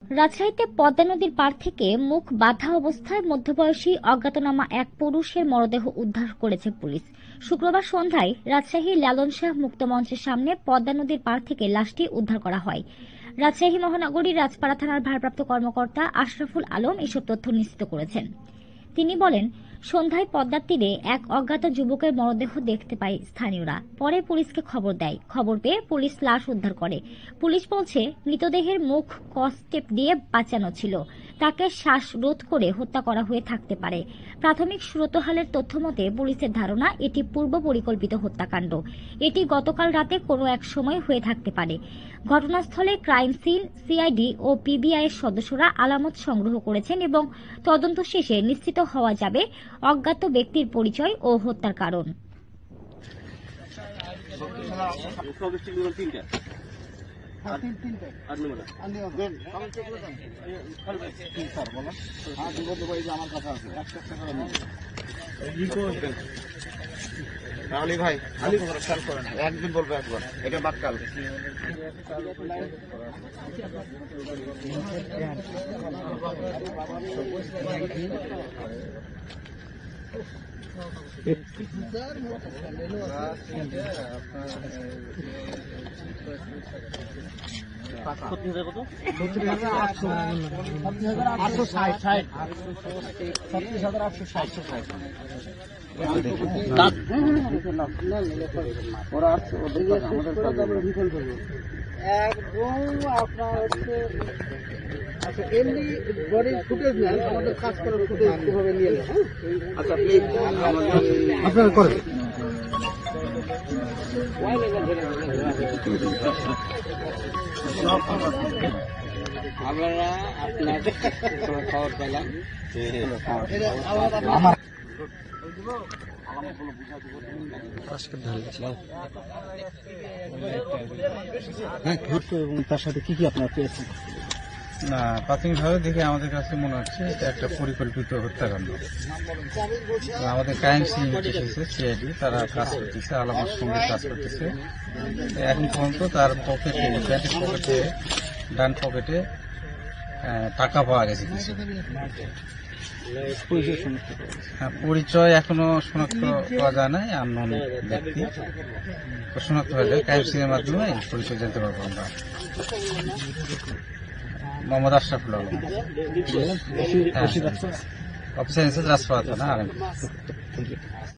রাজশাহীতে পদ্মা নদীর পাড় থেকে মুখ বাঁধা অবস্থায় মধ্যবয়সী অজ্ঞাতনামা এক পুরুষের মরদেহ উদ্ধার করেছে পুলিশ। শুক্রবার সন্ধ্যায় রাজশাহী লালন শাহ মুক্ত মঞ্চের সামনে পদ্মা নদীর পাড় থেকে লাশটি উদ্ধার করা হয়। রাজশাহী মহানগরীর রাজপাড়া থানার ভারপ্রাপ্ত কর্মকর্তা আশরাফুল আলম এসব তথ্য নিশ্চিত করেছেন। তিনি বলেন, সন্ধ্যায় পদ্মার তীরে এক অজ্ঞাত যুবকের মরদেহ দেখতে পায় স্থানীয়রা। পরে পুলিশকে খবর দেয়। খবর পেয়ে পুলিশ লাশ উদ্ধার করে। পুলিশ বলছে, মৃতদেহের মুখ কসটেপ দিয়ে বাঁচানো ছিল। তাকে শ্বাসরোধ করে হত্যা করা হয়ে থাকতে পারে। প্রাথমিক সুরতহালের তথ্য মতে পুলিশের ধারণা এটি পূর্ব পরিকল্পিত হত্যাকাণ্ড। এটি গতকাল রাতে কোনো এক সময় হয়ে থাকতে পারে। ঘটনাস্থলে ক্রাইম সিন, সিআইডি ও পিবিআই এর সদস্যরা আলামত সংগ্রহ করেছেন এবং তদন্ত শেষে নিশ্চিত হওয়া যাবে অজ্ঞাত ব্যক্তির পরিচয় ও হত্যার কারণ। আলী ভাই, একদিন বলবো একবার, এটা বাক্কাল। একদম আপনার হচ্ছে আচ্ছা এমনি বডির ফুটেজ নেন, আমাদের কাজ করার ফুটেজ কিভাবে নিয়ে নেন। আচ্ছা প্লিজ আপনারা করেন। আপনারা আপনাদের খবর পেলাম আমার তার সাথে কি আপনারা পেয়েছেন? না, প্রাথমিকভাবে দেখে আমাদের কাছে মনে হচ্ছে এটা একটা পরিকল্পিত হত্যাকাণ্ড। আমাদের ক্রাইম সিন এসেছে, সিআইডি তারা কাজ করতেছে, আলামত সঙ্গে কাজ করতেছে। এখন পর্যন্ত তার পকেটে, প্যান্টের পকেটে, ডান পকেটে টাকা পাওয়া গেছে কিছু। হ্যাঁ, পরিচয় এখনো শনাক্ত করা যায় নাই। আননোন ব্যক্তি শনাক্ত হয়ে যায়, ক্রাইম সিনের মাধ্যমে পরিচয় জানতে পারবো আমরা। মোহাম্মদ আশরাফুল আলম, অফিসার ইনচার্জ রাজপাড়া থানা।